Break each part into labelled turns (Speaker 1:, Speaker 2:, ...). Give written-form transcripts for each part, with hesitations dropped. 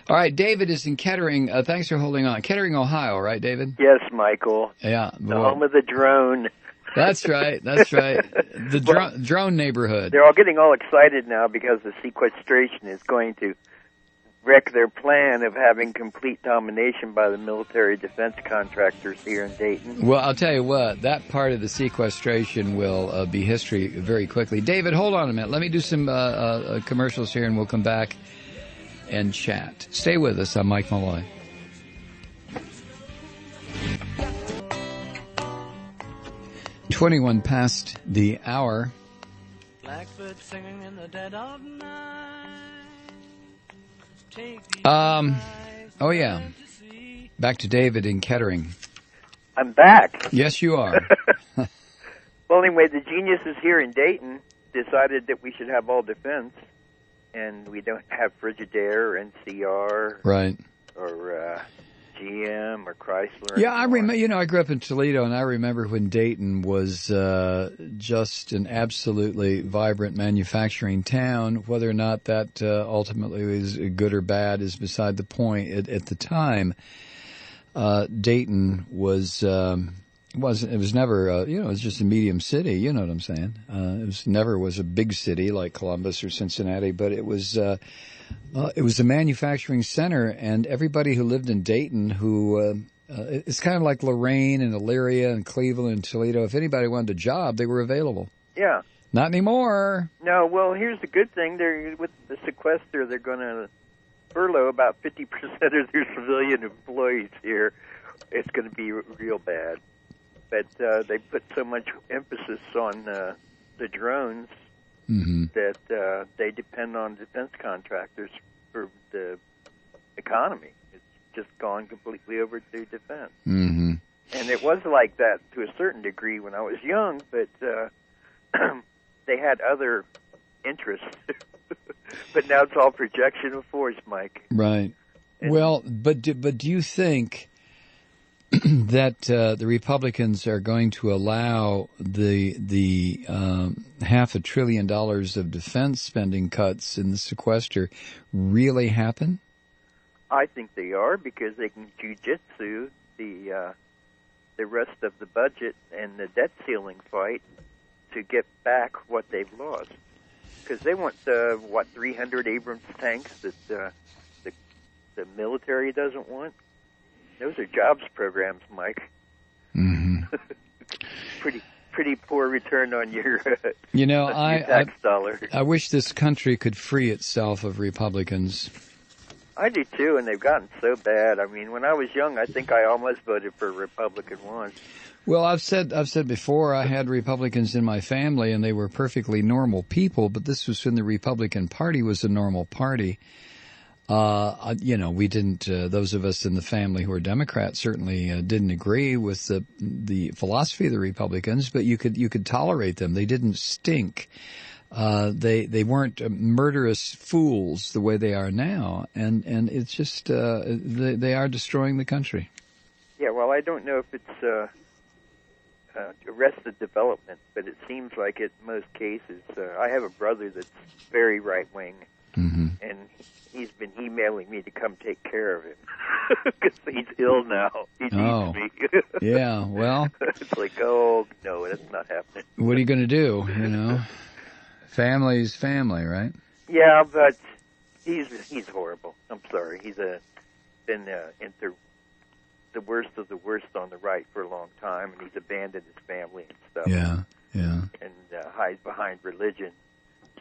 Speaker 1: All right, David is in Kettering. Thanks for holding on. Kettering, Ohio, right, David?
Speaker 2: Yes, Michael.
Speaker 1: Yeah.
Speaker 2: The home of the drone.
Speaker 1: That's right. That's right. The drone neighborhood.
Speaker 2: They're all getting all excited now because the sequestration is going to wreck their plan of having complete domination by the military defense contractors here in Dayton.
Speaker 1: Well, I'll tell you what, that part of the sequestration will be history very quickly. David, hold on a minute. Let me do some commercials here, and we'll come back and chat. Stay with us. I'm Mike Malloy. 21 past the hour. Blackbird singing in the dead of night. Oh yeah. Back to David in Kettering.
Speaker 2: I'm back.
Speaker 1: Yes, you are.
Speaker 2: Well, anyway, the geniuses here in Dayton decided that we should have all defense, and we don't have Frigidaire or NCR,
Speaker 1: right,
Speaker 2: or GM or Chrysler.
Speaker 1: Yeah, I remember. You know, I grew up in Toledo, and I remember when Dayton was just an absolutely vibrant manufacturing town. Whether or not that ultimately was good or bad is beside the point. At the time, Dayton was never it was just a medium city. You know what I'm saying? It was a big city like Columbus or Cincinnati, but it was a manufacturing center, and everybody who lived in Dayton, it's kind of like Lorain and Elyria and Cleveland and Toledo. If anybody wanted a job, they were available.
Speaker 2: Yeah.
Speaker 1: Not anymore.
Speaker 2: No. Well, here's the good thing: with the sequester, they're going to furlough about 50% of their civilian employees here. It's going to be real bad. But they put so much emphasis on the drones that they depend on defense contractors for the economy. It's just gone completely over to defense. Mm-hmm. And it was like that to a certain degree when I was young, but they had other interests. But now it's all projection of force, Mike.
Speaker 1: Right. But do you think that the Republicans are going to allow the $500 billion of defense spending cuts in the sequester really happen?
Speaker 2: I think they are, because they can jujitsu the rest of the budget and the debt ceiling fight to get back what they've lost. Because they want 300 Abrams tanks that the military doesn't want. Those are jobs programs, Mike. Mm-hmm. pretty poor return on your tax dollar.
Speaker 1: I wish this country could free itself of Republicans.
Speaker 2: I do too, and they've gotten so bad. I mean, when I was young, I think I almost voted for a Republican once.
Speaker 1: Well, I've said before, I had Republicans in my family, and they were perfectly normal people. But this was when the Republican Party was a normal party. We didn't. Those of us in the family who are Democrats certainly didn't agree with the philosophy of the Republicans, but you could tolerate them. They didn't stink. They weren't murderous fools the way they are now, and it's just they are destroying the country.
Speaker 2: Yeah, well, I don't know if it's arrested development, but it seems like in most cases. I have a brother that's very right wing, and he's been emailing me to come take care of him because he's ill now. He needs me.
Speaker 1: Yeah, well,
Speaker 2: it's like, oh no, that's not happening.
Speaker 1: What are you going to do? You know. Family's family, right?
Speaker 2: Yeah, but he's horrible. I'm sorry. He's been into the worst of the worst on the right for a long time, and he's abandoned his family and stuff.
Speaker 1: Yeah.
Speaker 2: And hides behind religion.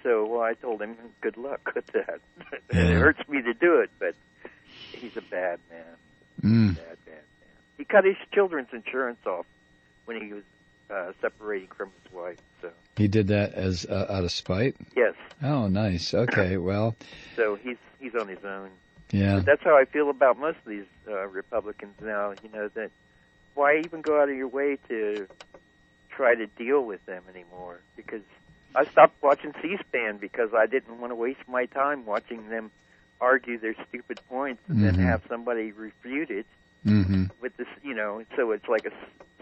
Speaker 2: So I told him, good luck with that.
Speaker 1: Yeah.
Speaker 2: And it hurts me to do it, but he's a bad man. Bad man. He cut his children's insurance off when he was separating from his wife. So
Speaker 1: he did that as out of spite?
Speaker 2: Yes.
Speaker 1: Oh, nice. Okay, well.
Speaker 2: So he's on his own.
Speaker 1: Yeah.
Speaker 2: But that's how I feel about most of these Republicans now. That why even go out of your way to try to deal with them anymore? Because I stopped watching C-SPAN because I didn't want to waste my time watching them argue their stupid points and then have somebody refute it with this, so it's like a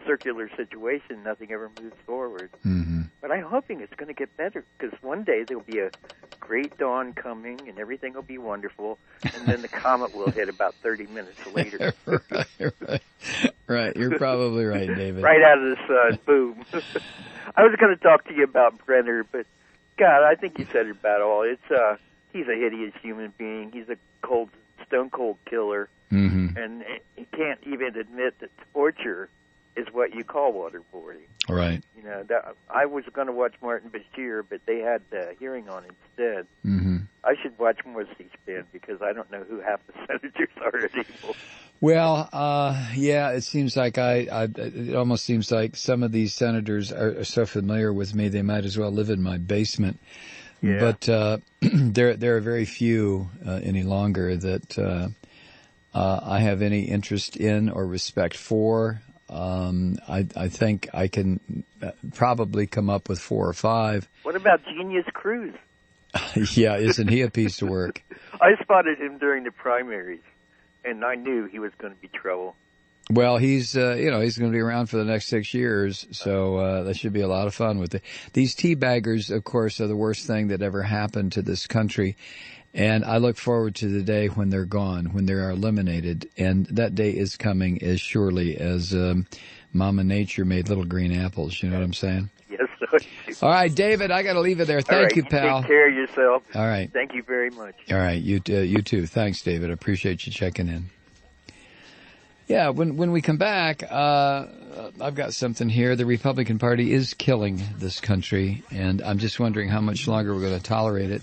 Speaker 2: circular situation. Nothing ever moves forward.
Speaker 1: Mm-hmm.
Speaker 2: But I'm hoping it's going to get better, because one day there'll be a great dawn coming and everything will be wonderful, and then the comet will hit about 30 minutes later.
Speaker 1: Right. You're probably right, David.
Speaker 2: Right out of the sun. Boom. I was going to talk to you about Brenner, but God, I think you said it about all. He's a hideous human being. He's a stone cold killer,
Speaker 1: mm-hmm.
Speaker 2: and he can't even admit that torture is what you call waterboarding.
Speaker 1: Right.
Speaker 2: You know, I was going to watch Martin Bashir, but they had the hearing on instead.
Speaker 1: Mm-hmm.
Speaker 2: I should watch more C-SPAN, because I don't know who half the senators are anymore.
Speaker 1: Well, yeah, it seems like it almost seems like some of these senators are so familiar with me, they might as well live in my basement.
Speaker 2: Yeah.
Speaker 1: But there are very few any longer that I have any interest in or respect for. I think I can probably come up with 4 or 5.
Speaker 2: What about Genius Cruz?
Speaker 1: Yeah, isn't he a piece of work?
Speaker 2: I spotted him during the primaries, and I knew he was going to be trouble.
Speaker 1: Well, he's going to be around for the next 6 years, so that should be a lot of fun with it. These teabaggers, of course, are the worst thing that ever happened to this country, and I look forward to the day when they're gone, when they are eliminated, and that day is coming as surely as Mama Nature made little green apples. You know what I'm saying?
Speaker 2: Yes.
Speaker 1: All right, David, I got to leave it there. Thank you, pal.
Speaker 2: Take care of yourself.
Speaker 1: All right.
Speaker 2: Thank you very much.
Speaker 1: All right, you too. Thanks, David. I appreciate you checking in. Yeah, when we come back, I've got something here. The Republican Party is killing this country, and I'm just wondering how much longer we're going to tolerate it.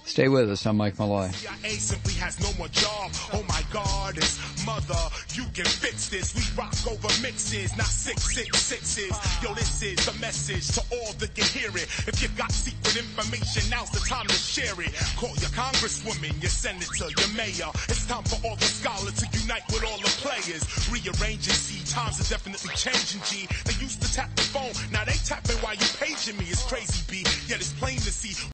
Speaker 1: Stay with us. I'm Mike Malloy.
Speaker 3: CIA simply has no more job. Oh my God, it's mother. You can fix this. We rock over mixes, not 666s. Yo, this is the message to all that can hear it. If you've got secret information, now's the time to share it. Call your congresswoman, your senator, your mayor. It's time for all the scholars to unite with all the players. Rearranging, see, times are definitely changing, G. They used to tap the phone, now they tapping while you paging me. It's crazy, B. Yet it's plain to see.